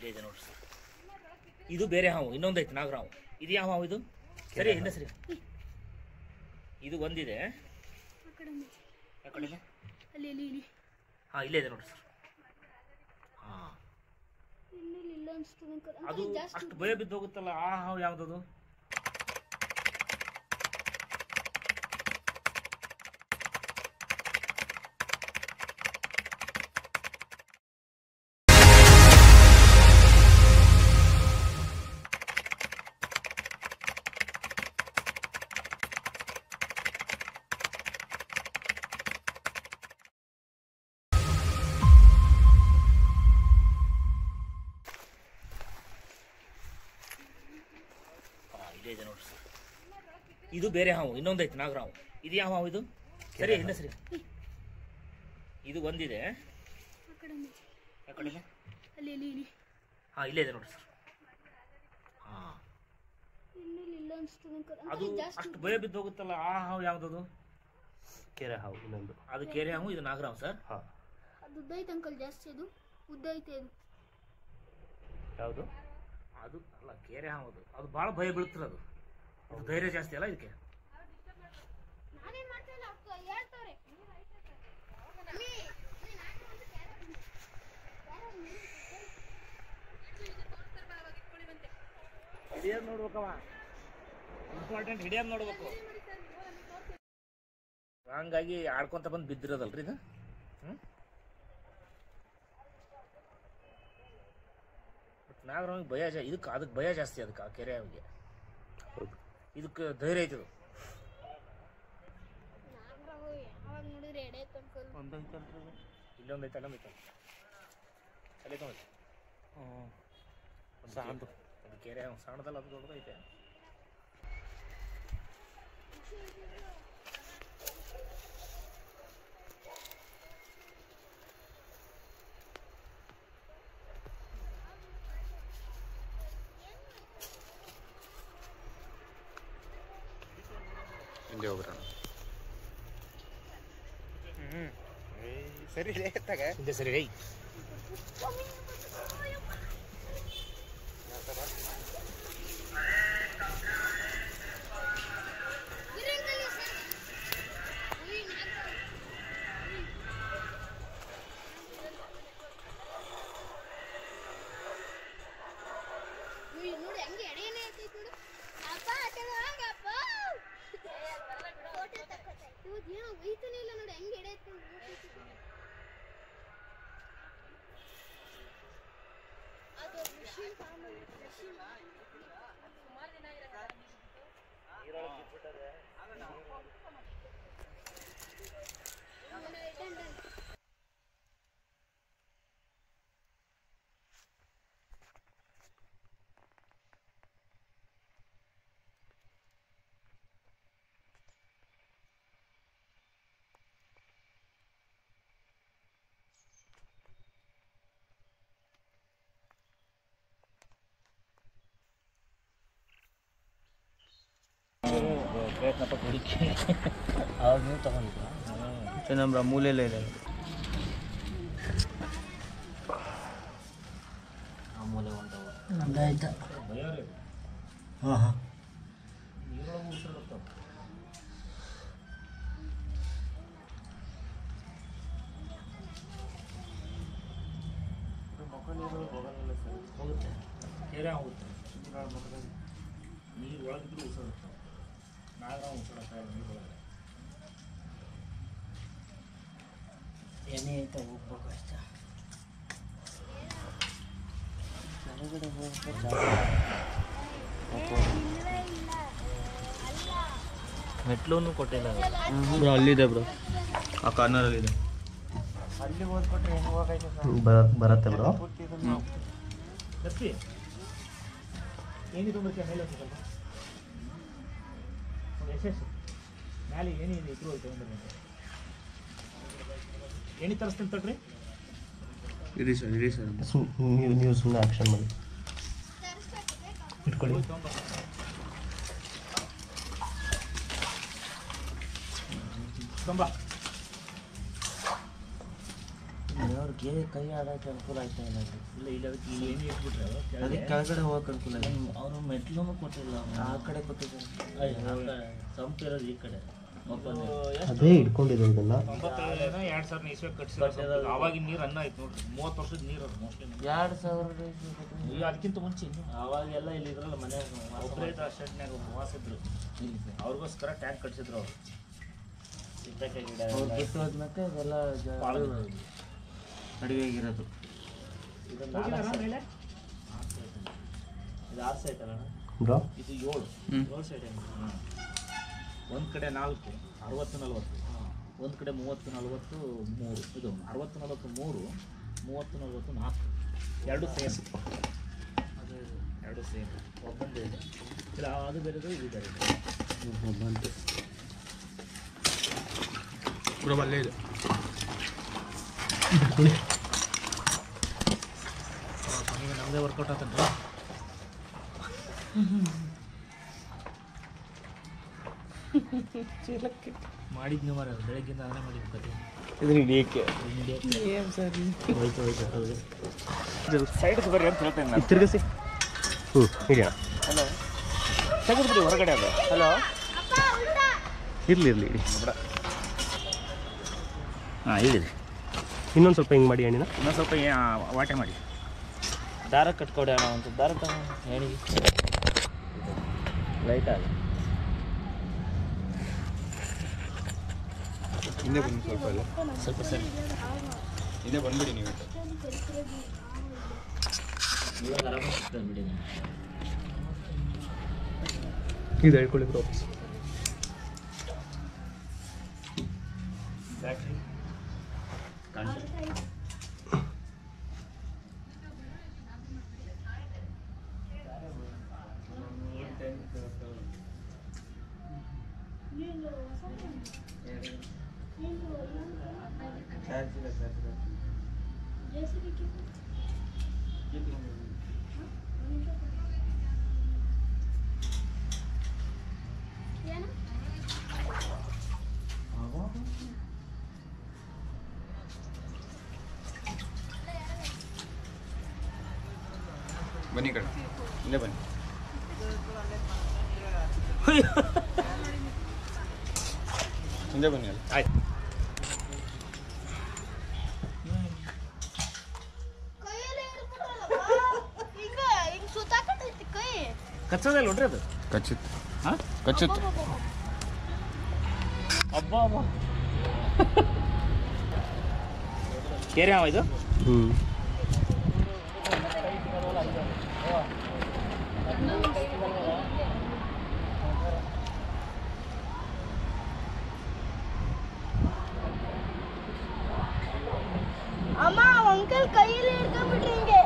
ಇಲ್ಲೇ ಇದೆ ನೋಡ್ರಿ ಸರ್. ಇದು ಬೇರೆ ಹಾವು, ಇನ್ನೊಂದು ಐತೆ ನಾಗರ ಹಾವು. ಇದು ಯಾವ ಹಾವು ಇದು? ಸರಿ ಹಿಂದೆ ಸರಿ. ಇದು ಒಂದಿದೆ. ಹಾಂ ಇಲ್ಲೇ ಇದೆ ನೋಡ್ರಿ ಸರ್. ಹಾಂ ಅದು ಅಷ್ಟು ಭಯ ಬಿದ್ದು ಹೋಗುತ್ತಲ್ಲ, ಆ ಹಾವು ಯಾವುದದು? ಇದೆ ನೋಡ್ರಿ ಸರ್. ಇದು ಬೇರೆ ಹಾವು, ಇನ್ನೊಂದು ಐತೆ ನಾಗರ ಹಾವು. ಇದು ಯಾವ ಹಾವು ಇದು? ಸರಿ ಹಿಂದೆ ಸರಿ. ಇದು ಒಂದಿದೆ. ಹಾಂ ಇಲ್ಲೇ ಇದೆ ನೋಡ್ರಿ ಸರ್. ಹಾಂ ಅದು ಅಷ್ಟು ಭಯ ಬಿದ್ದು ಹೋಗುತ್ತಲ್ಲ, ಆ ಹಾವು ಯಾವುದದು? ಕೆರೆ ಹಾವು. ಇನ್ನೊಂದು ಅದು ಕೆರೆ ಹಾವು, ಇದು ನಾಗರ ಹಾವು ಸರ್. ಹಾಂ ಅದು ಉದ್ದ ಐತೆ ಅಂಕಲ್, ಜಾಸ್ತಿ ಅದು ಉದ್ದ ಐತೆ. ಅದು ಯಾವುದು? ಅದು ಅಲ್ಲ, ಕೆರೆ ಹಾವು. ಅದು ಭಾಳ ಭಯ ಬೀಳ್ತಿರ. ಅದು ಧೈರ್ಯ ಜಾಸ್ತಿ ಅಲ್ಲ ಇದಕ್ಕೆ. ಹಿಡಿಯೋದು ನೋಡ್ಬೇಕವ, ಇಂಪಾರ್ಟೆಂಟ್ ಹಿಡಿಯೋದು ನೋಡ್ಬೇಕು. ಹಂಗಾಗಿ ಆಡ್ಕೊಂತ ಬಂದು ಬಿದ್ದಿರೋದಲ್ರಿ ಇದು. ನಾಗರ ಭಯ ಇದಕ್ಕೆ, ಅದಕ್ಕೆ ಭಯ ಜಾಸ್ತಿ. ಅದಕ್ಕೆ ಆ ಕೆರೆ ಹಾವಿಗೆ, ಇದಕ್ಕೆ ಧೈರ್ಯ ಐತದು. ಇಲ್ಲೊಂದೈತೆ, ಅಲ್ಲೊಂದೈತೆ ತಲೆ ತೊಗೊಂಡು. ಸಾಣದು ಅದು ಕೆರೆ ಹಾವು, ಸಾಣದಲ್ಲ, ಅದು ದೊಡ್ಡದೈತೆ. ಹಿಂದೆ ಹೋಗ್ರ. ಸರಿ ಹಿಂದೆ ಸರಿ. ರೈ ನೋಡಿ ಹಂಗೆ ಎಡೆಯೇ ಐತೈತೆ ನೋಡು. ಅಪ್ಪ ಅಪ್ಪ ಇವತ್ತು ಏನೋ ಒಯ್ತಾನೆ ಇಲ್ಲ ನೋಡಿ, ಹಂಗೆ ಎಡೆ ಐತೆ. ಅದು ಮಿಷಿನ್ ಸುಮಾರು ದಿನ ಪ್ರಯತ್ನ ಪಟ್ಟು ಹುಡುಕಿ ಅವಾಗ ನೀವು ತಗೊಂಡಿದ್ರಾ? ನಮ್ಮ ಮೂಲೆಯಲ್ಲೇ ಇದೆ. ಆ ಮೂಲೆ ಹೊಂಟವು. ನಮ್ದಾಯ್ತಾ? ಭಯ ರೀ. ಹಾಂ ಹಾಂ ನೀರೊಳಗೆ ಉಸಿರಾಡ್ತಾವೆ. ಮಕ್ಕ ನೀರೊಳಗೆ ಹೋಗಲ್ಲ ಸರ್. ಹೋಗುತ್ತೆ, ಕೆರೆ ಹೋಗುತ್ತೆ. ನೀರು ಒಳಗಿದ್ರು ಉಸಿರಾಡ್ತಾವೆ. ನಾಗರ ಉಸಿರಾಡ್ತಾ ಇಲ್ಲ ನೀರು ಒಳಗಡೆ. ಎಣ್ಣೆ ಐತೆ, ಹೋಗ್ಬೇಕು ಅಷ್ಟೇ. ಹೊರಗಡೆ ಹೋಗ್ಬೇಕು. ಮೆಟ್ಲೂ ಕೊಟ್ಟಿಲ್ಲ ಬ್ರೋ, ಅಲ್ಲಿದೆ ಬ್ರೋ, ಆ ಕಾರ್ನರಲ್ಲಿದೆ. ಅಲ್ಲಿ ಓದ್ಕೊಟ್ರೆ ಹೆಂಗೆ ಹೋಗೈತೆ ಸರ್? ಬರುತ್ತೆ ಬ್ರೋ. ಕತ್ತಿ ಏನಿದು ಮತ್ತೆ ಮೇಲೆ ಸ್ವಲ್ಪ ಯಶಸ್ಸು ಮ್ಯಾಲೆ ಏನಿದೆ ಇದ್ರು ಹೋಯ್ತು ಅಂದ್ರೆ ಏನಿ ತರಿಸ್ತೀನಿ ತಡ್ರಿ. ಇರಿ ಸರ್, ಇರಿ ಸರ್. ನೀವು ಸುಮ್ಮನೆ ಆಕ್ಷನ್ ಮಾಡಿ ಇಟ್ಕೊಳ್ಳಿ. ತುಂಬ ಅವ್ರಿಗೆ ಕೈ ಆಡೋಕೆ ಅನುಕೂಲ ಆಯ್ತಾ ಇಲ್ಲ ಇಲ್ಲ ಇಲ್ಲ ಅದಕ್ಕೆ ಇಲ್ಲಿ ಏನು ಇಟ್ಬಿಟ್ರೆ ಅದಕ್ಕೆ ಕೆಳಗಡೆ ಹೋಗಕ್ಕೆ ಅನುಕೂಲ ಆಯ್ತು. ಅವನು ಮೆಟ್ಲೂ ಕೊಟ್ಟಿಲ್ಲ ಆ ಕಡೆ ಕೊಟ್ಟಿದ್ದಾರೆ. ಸಂಪ್ ಇರೋದು ಈ ಕಡೆ ಅದೇ ಇಟ್ಕೊಂಡಿದೆ ಇದನ್ನ. 2000 ಇಸ್ವಿ ಕಟ್ಸಿರೋದು. ಆವಾಗಿನ ನೀರು ಅನ್ನ ಆಯ್ತು ನೋಡ್ರಿ, 30 ವರ್ಷದ ನೀರು ಅದು ಮೋಸ್ಟ್ಲಿ. 2000 ಅದಕ್ಕಿಂತ ಮುಂಚೆ ಇನ್ನು ಅವಾಗೆಲ್ಲ ಇಲ್ಲಿ ಇದ್ರಲ್ಲ ಮನೆ ಒಬ್ಬರೇ ಇದ್ರು, ಶೆಡ್ನ್ಯಾಗ ವಾಸಿದ್ರು. ಅವ್ರಿಗೋಸ್ಕರ ಟ್ಯಾಂಕ್ ಕಟ್ಸಿದ್ರು ಅವರು. ಸಿದ್ದಕ್ಕೆ ಗಿಡ ಅವ್ರು ಬಿಟ್ಟು ಹೋದ್ಮೇಲೆ ಇದೆಲ್ಲ ಅಡುಗೆಗಿರೋದು. ಇದು 4 ಮೇಲೆ ಇದು 6 ಸೈಟ್ ಅಲ್ಲ ಬ್ರೋ ಇದು 7 ಸೈಡ್. ಒಂದು ಕಡೆ 4 60-40, ಒಂದು ಕಡೆ 30-40 3. ಇದು 60-40 3, 30-40 4. ಎರಡು ಸೇಮ್, ಎರಡು ಸೇಮ್. ಒಬ್ಬಂದೇ ಇದೆ. ಇಲ್ಲ ಅದು ಬೇರೆದು ಇದು ಬೇರೆ ಬಂತು ಬ್ರೋ ಅಲ್ಲೇ ಇದೆ. ನೀವು ನಮ್ಮದೇ ವರ್ಕೌಟ್ ಆತನ್ರಿ. ಮಾಡಿದ್ನಿ ಮರ ಬೆಳಗ್ಗಿಂದ ಅದನ್ನೇ ಮಾಡಿದ್ದು ಕತೆ. ಇದನ್ನ ಹಿಡಿಯಕ್ಕೆ ಸೈಡ್ಗೆ ಬರ್ರಿ ಅಂತ ಹೇಳ್ತೇನೆ ನಾನು. ತಿರ್ಗಿಸಿ. ಹಿಡಿಯೋಣ. ಹಲೋ ತೆಗೆದ್ಬಿಡಿ ಹೊರಗಡೆ ಅದು. ಹಲೋ ಇರಲಿ ಇರಲಿ ಇಡಿ. ಹಾಂ ಹೇಳಿರಿ. ಇನ್ನೊಂದು ಸ್ವಲ್ಪ ಹಿಂಗೆ ಮಾಡಿ ಅಣ್ಣಿನ. ಇನ್ನೊಂದು ಸ್ವಲ್ಪ ವಾಟೆ ಮಾಡಿ. ದಾರ ಕಟ್ಕೊಡಿ ಅಣ್ಣ, ಒಂದು ದಾರ ತಗೊಂಡು ಹೇಳಿ ಲೈಟ್ ಆಗ ಹಿಂದೆ ಬಂದು ಸ್ವಲ್ಪ ಅಲ್ಲ ಸ್ವಲ್ಪ ಸರಿ ಹಿಂದೆ ಬಂದ್ಬಿಡಿ ನೀವು. ಇವಾಗ ಆರಾಮ ಸಿಗ್ತದೆ ಬಿಡಿ. ಇದು ಹೇಳ್ಕೊಳ್ಳಿ ಬ್ರೋ. ಬ್ಯಾಟ್ರಿ ಕಾಣ್ತದೆ. ಬನ್ನಿ ಕಡೆ ಹಿಂದೆ ಬನ್ನಿ. ಹಿಂದೆ ಬನ್ನಿ ಅಲ್ಲ. ಆಯ್ತು. ಹಿಂಗ್ ಸುತ್ತಾಕತ್ತೈತಿ ಕೈ. ಕಚ್ಚೋದಲ್ಲ ನೋಡ್ರಿ ಅದು. ಕಚ್ಚಿತ್ತು ಹಾಂ ಕಚ್ಚಿತ್ತು. ಅಬ್ಬಾ ಅಬ್ಬಾ ಕೇರೆ ಅವ ಇದು. ಅಮ್ಮ ಅಂಕಲ್ ಕೈಯಲ್ಲಿ ಹಿಡ್ಕೊಂಡ್ಬಿಟ್ರಿ ಹಿಂಗೆ.